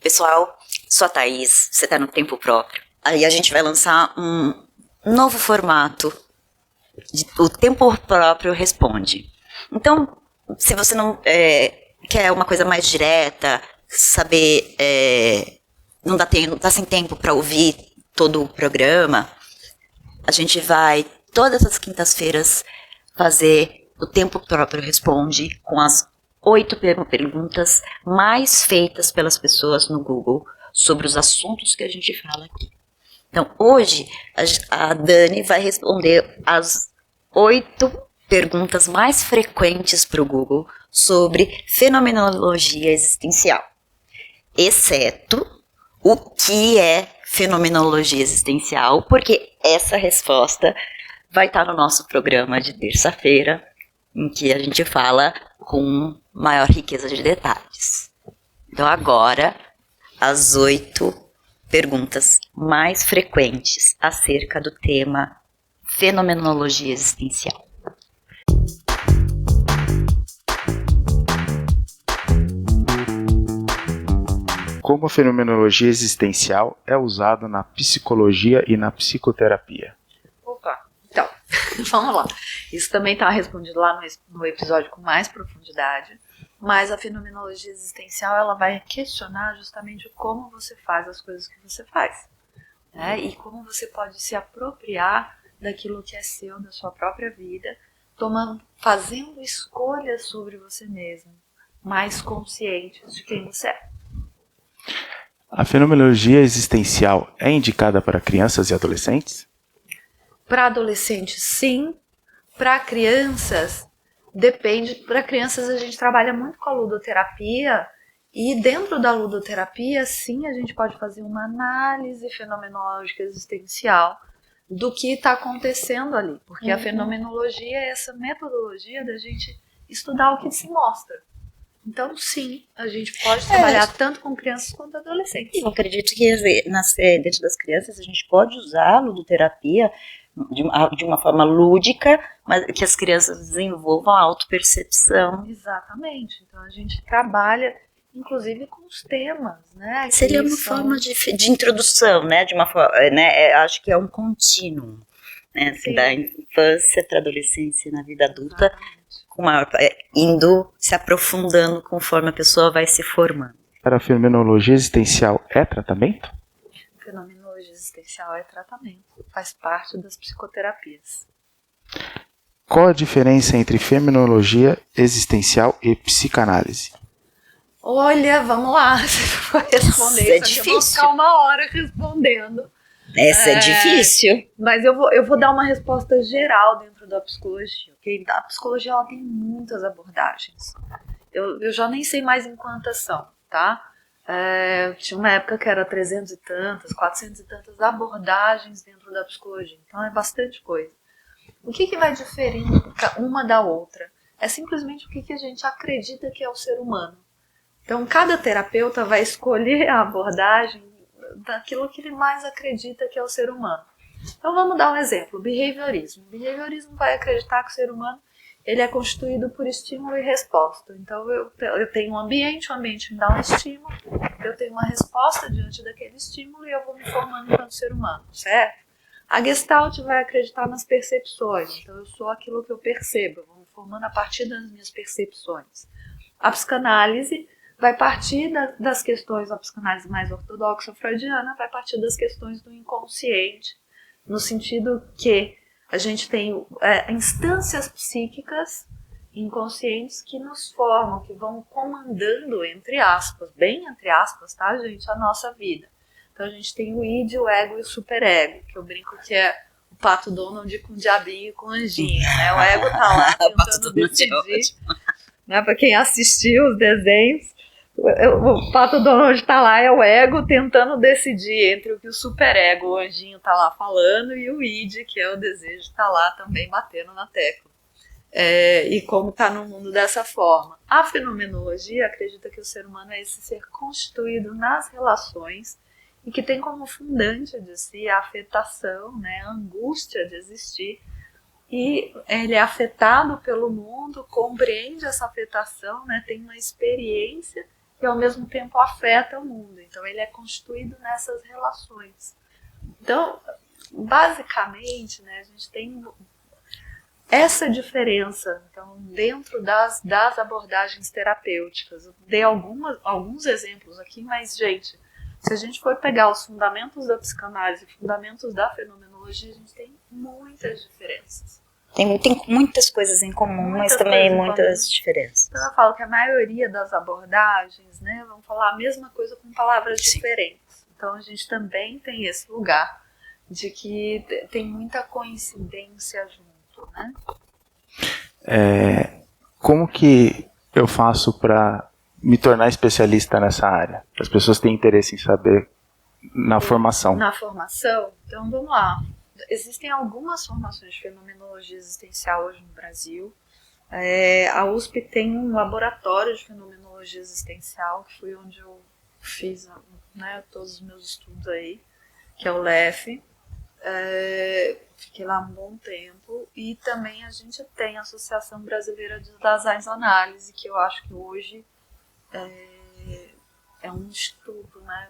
Pessoal, sou a Thaís, você está no Tempo Próprio. Aí a gente vai lançar um novo formato, o Tempo Próprio Responde. Então, se você não quer uma coisa mais direta, saber, não tá sem tempo para ouvir todo o programa, a gente vai, todas as quintas-feiras, fazer o Tempo Próprio Responde com as 8 perguntas mais feitas pelas pessoas no Google sobre os assuntos que a gente fala aqui. Então, hoje, a Dani vai responder as 8 perguntas mais frequentes para o Google sobre fenomenologia existencial, exceto o que é fenomenologia existencial, porque essa resposta vai estar no nosso programa de terça-feira, em que a gente fala com maior riqueza de detalhes. Então agora, as 8 perguntas mais frequentes acerca do tema fenomenologia existencial. Como a fenomenologia existencial é usada na psicologia e na psicoterapia? Opa, então, vamos lá. Isso também está respondido lá no episódio com mais profundidade, mas a fenomenologia existencial ela vai questionar justamente como você faz as coisas que você faz, né? E como você pode se apropriar daquilo que é seu, da sua própria vida, fazendo escolhas sobre você mesmo, mais conscientes de quem você é. A fenomenologia existencial é indicada para crianças e adolescentes? Para adolescentes, sim. Para crianças, depende. Para crianças, a gente trabalha muito com a ludoterapia. E dentro da ludoterapia, sim, a gente pode fazer uma análise fenomenológica existencial do que está acontecendo ali. Porque a fenomenologia é essa metodologia da gente estudar o que se mostra. Então, sim, a gente pode trabalhar tanto com crianças quanto adolescentes. Eu acredito que dentro das crianças a gente pode usar a ludoterapia de uma forma lúdica, mas que as crianças desenvolvam a autopercepção. Exatamente. Então, a gente trabalha, inclusive, com os temas, né? Seria uma forma de introdução, né? De uma forma, né? Acho que é um contínuo, né? Assim, da infância para a adolescência na vida adulta. Indo se aprofundando conforme a pessoa vai se formando. Para a fenomenologia existencial é tratamento? Fenomenologia existencial é tratamento, faz parte das psicoterapias. Qual a diferença entre fenomenologia existencial e psicanálise? Olha, vamos lá, vou responder. É difícil. Eu vou ficar 1 hora respondendo. Essa é difícil. Mas eu vou dar uma resposta geral dentro da psicologia. Okay? A psicologia ela tem muitas abordagens. Eu já nem sei mais em quantas são, tá? Tinha uma época que era 300 e tantas, 400 e tantas abordagens dentro da psicologia. Então é bastante coisa. O que vai diferir uma da outra? É simplesmente o que a gente acredita que é o ser humano. Então cada terapeuta vai escolher a abordagem daquilo que ele mais acredita que é o ser humano. Então vamos dar um exemplo, behaviorismo. O behaviorismo vai acreditar que o ser humano ele é constituído por estímulo e resposta. Então eu tenho um ambiente, o ambiente me dá um estímulo, eu tenho uma resposta diante daquele estímulo e eu vou me formando enquanto ser humano, certo? A Gestalt vai acreditar nas percepções, então eu sou aquilo que eu percebo, eu vou me formando a partir das minhas percepções. A psicanálise vai partir das questões, a psicanálise mais ortodoxa freudiana, vai partir das questões do inconsciente, no sentido que a gente tem instâncias psíquicas inconscientes que nos formam, que vão comandando, entre aspas, bem entre aspas, tá, gente, a nossa vida. Então a gente tem o id, o ego e o superego, que eu brinco que é o Pato Donald com o diabinho e com o anjinho, né? O ego tá lá tentando decidir, né, para quem assistiu os desenhos. O Pato Donald tá lá, é o ego tentando decidir entre o que o superego, o anjinho, tá lá falando, e o id, que é o desejo, tá lá também batendo na tecla. E como tá no mundo dessa forma. A fenomenologia acredita que o ser humano é esse ser constituído nas relações e que tem como fundante de si a afetação, né, a angústia de existir. E ele é afetado pelo mundo, compreende essa afetação, né, tem uma experiência e ao mesmo tempo afeta o mundo. Então ele é constituído nessas relações. Então, basicamente, né, a gente tem essa diferença. Então, dentro das abordagens terapêuticas, eu dei alguns exemplos aqui, mas, gente, se a gente for pegar os fundamentos da psicanálise e fundamentos da fenomenologia, a gente tem muitas diferenças. Tem muitas coisas em comum, mas também muitas diferenças. Então eu falo que a maioria das abordagens, né, vão falar a mesma coisa com palavras diferentes. Então a gente também tem esse lugar de que tem muita coincidência junto, né? Como que eu faço para me tornar especialista nessa área? As pessoas têm interesse em saber na formação. Na formação? Então vamos lá. Existem algumas formações de fenomenologia existencial hoje no Brasil. A USP tem um laboratório de fenomenologia existencial, que foi onde eu fiz, né, todos os meus estudos aí, que é o LEF. Fiquei lá um bom tempo. E também a gente tem a Associação Brasileira das Análise, que eu acho que hoje é um instituto, né,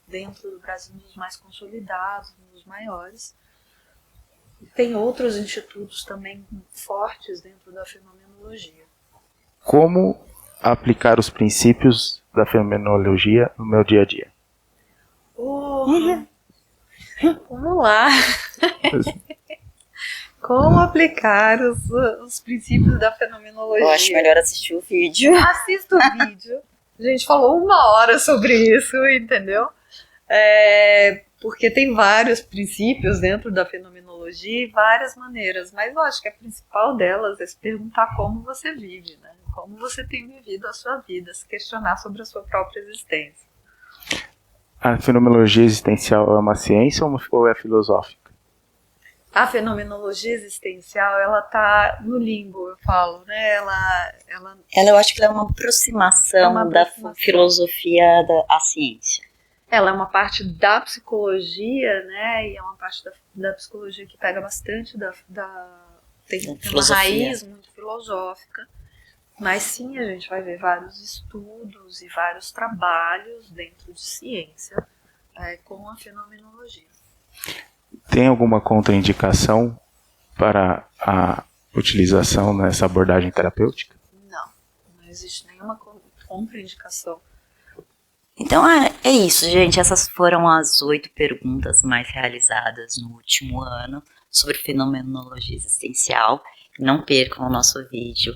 dentro do Brasil, dos mais consolidados, dos maiores. Tem outros institutos também fortes dentro da fenomenologia. Como aplicar os princípios da fenomenologia no meu dia a dia? Vamos lá. Como aplicar os princípios da fenomenologia? Eu acho melhor assistir o vídeo. Assista o vídeo. A gente falou 1 hora sobre isso, entendeu? Porque tem vários princípios dentro da fenomenologia e várias maneiras, mas eu acho que a principal delas é se perguntar como você vive, né? Como você tem vivido a sua vida, se questionar sobre a sua própria existência. A fenomenologia existencial é uma ciência ou é filosófica? A fenomenologia existencial, ela tá no limbo, eu falo, né? Ela eu acho que ela é uma aproximação da filosofia à ciência. Ela é uma parte da psicologia, né? E é uma parte da psicologia que pega bastante tem uma raiz muito filosófica. Mas sim, a gente vai ver vários estudos e vários trabalhos dentro de ciência com a fenomenologia. Tem alguma contraindicação para a utilização nessa abordagem terapêutica? Não existe nenhuma contraindicação. Então é isso, gente. Essas foram as 8 perguntas mais realizadas no último ano sobre fenomenologia existencial. Não percam o nosso vídeo